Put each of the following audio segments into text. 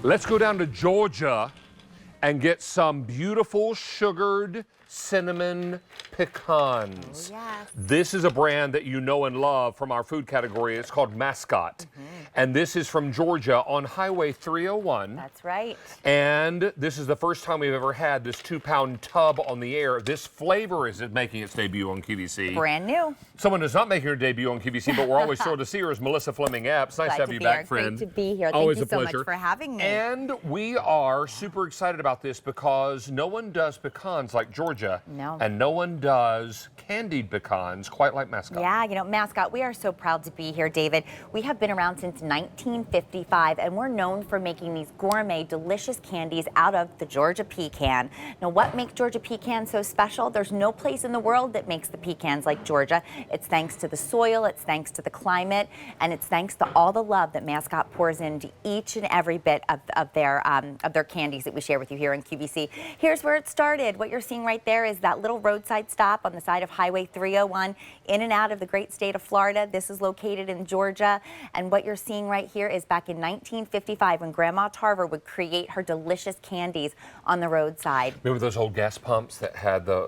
Let's go down to Georgia and get some beautiful sugared cinnamon pecans. Oh, yes. This is a brand that you know and love from our food category. It's called Mascot. And this is from Georgia on Highway 301. That's right. And this is the first time we've ever had this 2-pound tub on the air. This flavor is making its debut on QVC. Brand new. Someone is not making her debut on QVC, but we're always thrilled to see her, is Melissa Fleming Epps. Nice to have you back, friend. Great to be here. Always Thank you a so pleasure. much for having me. And we are super excited about this because no one does pecans like Georgia. No. And no one does candied pecans quite like Mascot. Yeah, you know, Mascot, we are so proud to be here, David. We have been around since 1955, and we're known for making these gourmet, delicious candies out of the Georgia pecan. Now, what makes Georgia pecan so special? There's no place in the world that makes the pecans like Georgia. It's thanks to the soil, it's thanks to the climate, and it's thanks to all the love that Mascot pours into each and every bit of their candies that we share with you here in QVC. Here's where it started. What you're seeing right there is that little roadside stop on the side of Highway 301 in and out of the great state of Florida. This is located in Georgia, and what you're seeing right here is back in 1955 when Grandma Tarver would create her delicious candies on the roadside. Remember those old gas pumps that had the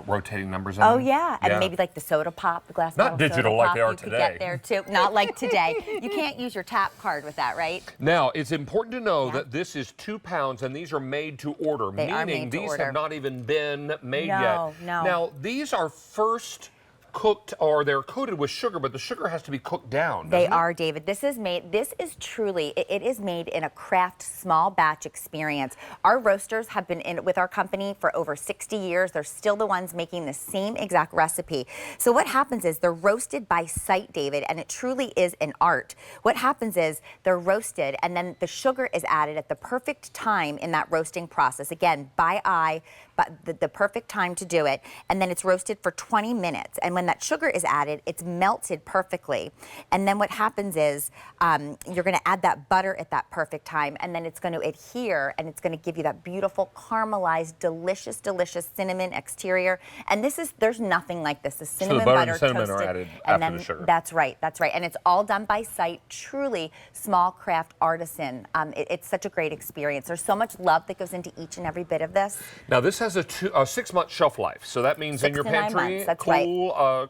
rotating numbers in Oh them? yeah, and maybe like the soda pop, the glass Not bottle digital soda like pop, they are you today. could get there too. Not like today. You can't use your tap card with that, right? Now, it's important to know that this is 2 pounds and these are made to order, They are meaning made to these order. have not even been made yet. No. Now, these are first cooked, or they're coated with sugar, but the sugar has to be cooked down. They are, David. This is truly, it is made in a craft small batch experience. Our roasters have been in with our company for over 60 years. They're still the ones making the same exact recipe. So what happens is they're roasted by sight, David, and it truly is an art. What happens is they're roasted and then the sugar is added at the perfect time in that roasting process. Again, by eye, but the perfect time to do it. And then it's roasted for 20 minutes. And when that sugar is added, it's melted perfectly. And then what happens is you're gonna add that butter at that perfect time, and then it's gonna adhere, and it's gonna give you that beautiful caramelized, delicious, delicious cinnamon exterior. And there's nothing like this. The cinnamon butter butter and cinnamon toasted, are added and after then the sugar. That's right. And it's all done by sight, truly small craft artisan. It's such a great experience. There's so much love that goes into each and every bit of this. Now, this has a 6-month shelf life, so that means in your 6 to 9 pantry, months, that's right.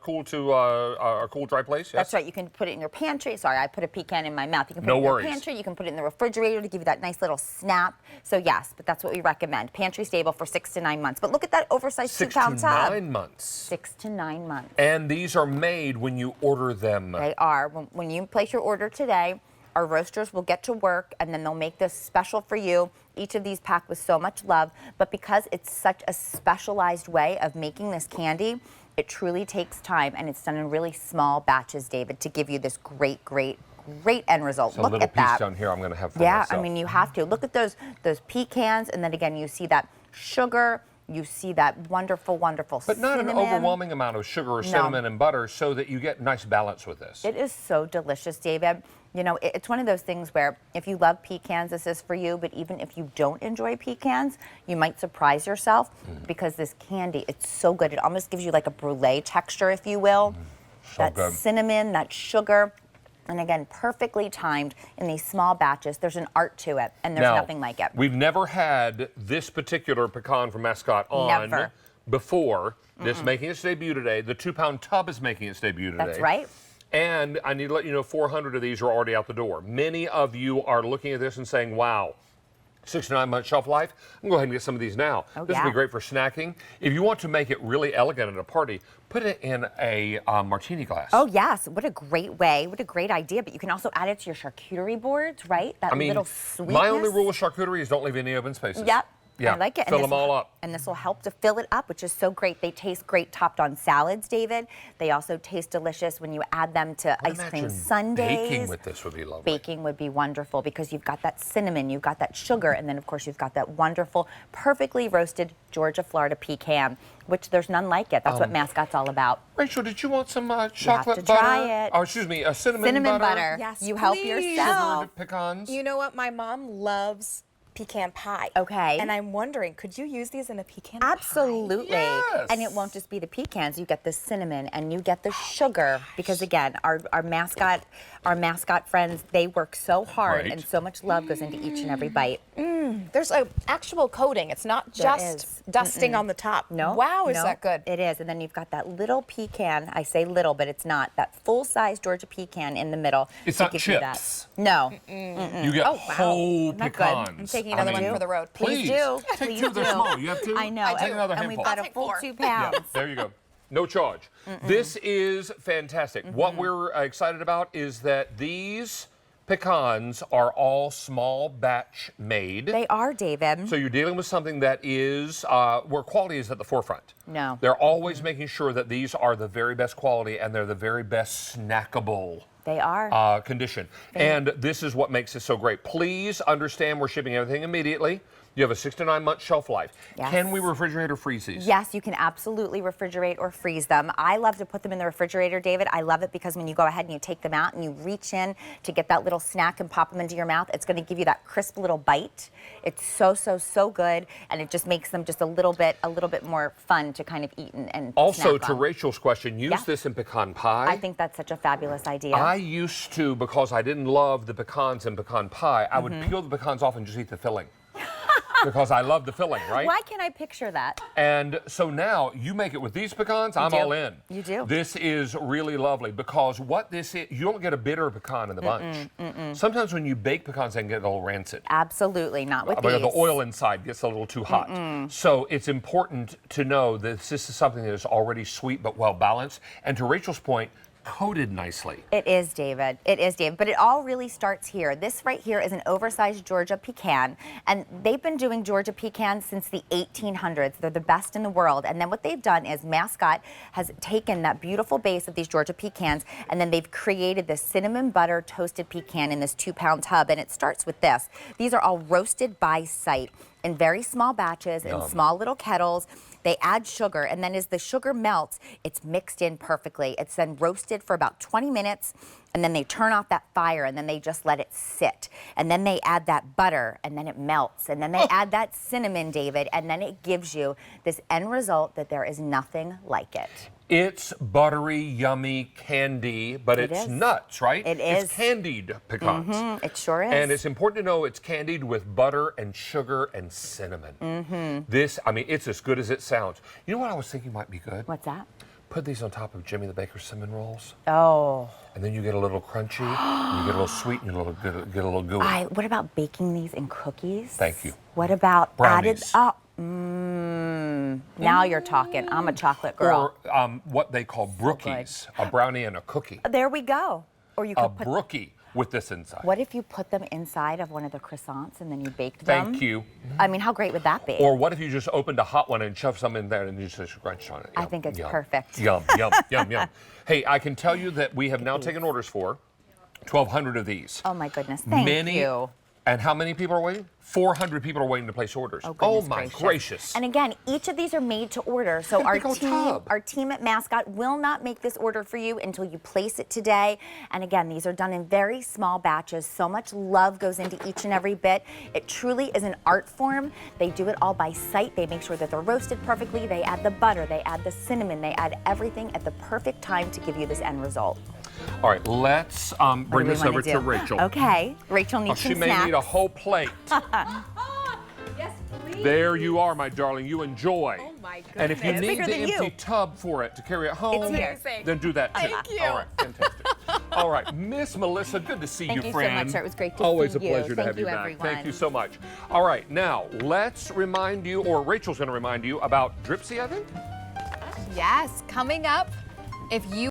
Cool to a cool, dry place. Yes? That's right. You can put it in your pantry. Sorry, I put a pecan in my mouth. You can put No it in worries. your pantry. You can put it in the refrigerator to give you that nice little snap. So yes, but that's what we recommend. Pantry stable for 6 to 9 months. But look at that oversized 2-pound tub. 6 to 9 months. 6 to 9 months. And these are made when you order them. They are. When you place your order today, our roasters will get to work, and then they'll make this special for you. Each of these packed with so much love, but because it's such a specialized way of making this candy, it truly takes time, and it's done in really small batches, David, to give you this great end result. So Look a little at piece that. down here I'm going to have for Yeah, myself. I mean, you have to. Look at those pecans, and then again, you see that sugar. You see that wonderful, wonderful But not cinnamon. an overwhelming amount of sugar or cinnamon and butter, so that you get nice balance with this. It is so delicious, David. You know, it's one of those things where if you love pecans, this is for you. But even if you don't enjoy pecans, you might surprise yourself because this candy, it's so good. It almost gives you like a brulee texture, if you will. So That good. cinnamon, that sugar. And again, perfectly timed in these small batches. There's an art to it, and there's nothing like it. We've never had this particular pecan from Mascot on Never. before. This making its debut today. The 2-pound tub is making its debut today. That's right. And I need to let you know 400 of these are already out the door. Many of you are looking at this and saying, wow, 6 to 9 month shelf life. I'm going to go ahead and get some of these now. Oh, this yeah. will be great for snacking. If you want to make it really elegant at a party, put it in a martini glass. Oh, yes. What a great way. What a great idea. But you can also add it to your charcuterie boards, right? That little sweetness. My only rule with charcuterie is don't leave any open spaces. Yep. Yeah, I like it. fill them all up. And this will help to fill it up, which is so great. They taste great topped on salads, David. They also taste delicious when you add them to ice cream sundaes. Baking with this would be lovely. Baking would be wonderful because you've got that cinnamon, you've got that sugar, and then of course you've got that wonderful, perfectly roasted Georgia, Florida pecan, which there's none like it. That's what Mascot's all about. Rachel, did you want some chocolate You have to butter? try it. Oh, excuse me, cinnamon butter. Cinnamon butter. Yes, you help please. yourself. Sugared pecans. You know what? My mom loves pecan pie. Okay. And I'm wondering, could you use these in a pecan pie? Absolutely. Yes. And it won't just be the pecans. You get the cinnamon and you get the sugar because again, our mascot friends, they work so hard Right. and so much love goes into each and every bite. There's an actual coating. It's not There just is. dusting on the top. No. Wow, is no, that good? It is. And then you've got that little pecan. I say little, but it's not. That full-size Georgia pecan in the middle. It's to not give you that. chips. No. You get Oh, wow. whole Not good. pecans. I'm taking another one for the road. Please Please. do. Take Please two. They're do. small. You have two? I know. I do. Take another And we've handful. got I'll a take full 4. 2 Yeah, pounds. there you go. No charge. This is fantastic. What we're excited about is that these pecans are all small batch made. They are, David. So you're dealing with something that is where quality is at the forefront. No. They're always making sure that these are the very best quality and they're the very best snackable They are. condition. And this is what makes it so great. Please understand we're shipping everything immediately. You have a 6 to 9 month shelf life. Yes. Can we refrigerate or freeze these? Yes, you can absolutely refrigerate or freeze them. I love to put them in the refrigerator, David. I love it because when you go ahead and you take them out and you reach in to get that little snack and pop them into your mouth, it's going to give you that crisp little bite. It's so, so, so good, and it just makes them just a little bit more fun to kind of eat and Also, snack to on. Rachel's question, use Yeah. this in pecan pie. I think that's such a fabulous idea. I used to, because I didn't love the pecans in pecan pie, I would peel the pecans off and just eat the filling. Because I love the filling, right? Why can't I picture that? And so now you make it with these pecans, I'm do. all in. You do. This is really lovely because what this is, you don't get a bitter pecan in the bunch. Sometimes when you bake pecans, they can get a little rancid. Absolutely not with Because these. the oil inside gets a little too hot. So it's important to know that this is something that is already sweet but well balanced. And to Rachel's point, coated nicely. It is, David. It is, David. But it all really starts here. This right here is an oversized Georgia pecan, and they've been doing Georgia pecans since the 1800s. They're the best in the world. And then what they've done is Mascot has taken that beautiful base of these Georgia pecans, and then they've created this cinnamon butter toasted pecan in this 2-pound tub. And it starts with this. These are all roasted by site in very small batches, in small little kettles. They add sugar, and then as the sugar melts, it's mixed in perfectly. It's then roasted for about 20 minutes, and then they turn off that fire, and then they just let it sit. And then they add that butter, and then it melts. And then they add that cinnamon, David, and then it gives you this end result that there is nothing like it. It's buttery, yummy candy, but It it's is. nuts, right? It It's is. candied pecans. It sure is. And it's important to know it's candied with butter and sugar and cinnamon. This, I mean, it's as good as it sounds. You know what I was thinking might be good? What's that? Put these on top of Jimmy the Baker's cinnamon rolls, Oh. and then you get a little crunchy, and you get a little sweet, and you get a little gooey. What about baking these in cookies? Thank you. What about Brownies. now you're talking. I'm a chocolate girl. Or what they call brookies, a brownie and a cookie. There we go. Or you A could put. brookie with this inside. What if you put them inside of one of the croissants and then you baked them? Thank you. I mean, how great would that be? Or what if you just opened a hot one and shoved some in there and you just crunched on it? I Yum, think it's yum, perfect. Yum, yum, yum, yum. Hey, I can tell you that we have now taken orders for 1,200 of these. Oh my goodness! Thank you. And how many people are waiting? 400 people are waiting to place orders. Oh, goodness my gracious. And again, each of these are made to order. So Look at our the big old tub. team at Mascot will not make this order for you until you place it today. And again, these are done in very small batches. So much love goes into each and every bit. It truly is an art form. They do it all by sight. They make sure that they're roasted perfectly. They add the butter, they add the cinnamon, they add everything at the perfect time to give you this end result. All right, let's What bring do we this wanna over do? to Rachel. Okay, Rachel Oh, needs she some may snacks. need a whole plate. Yes, please. There you are, my darling. You enjoy. Oh my And if you goodness. need bigger the than empty you. tub for it to carry it home, It's here. then do that too. Thank you. All right, fantastic. All right, Miss Melissa, good to see Thank you, you so friend. much, sir. It was great to Always see a you. pleasure to Thank have you you, back. everyone. Thank you so much. All right, now let's remind you, or Rachel's going to remind you about Dripsy, I think. Yes, coming up, if you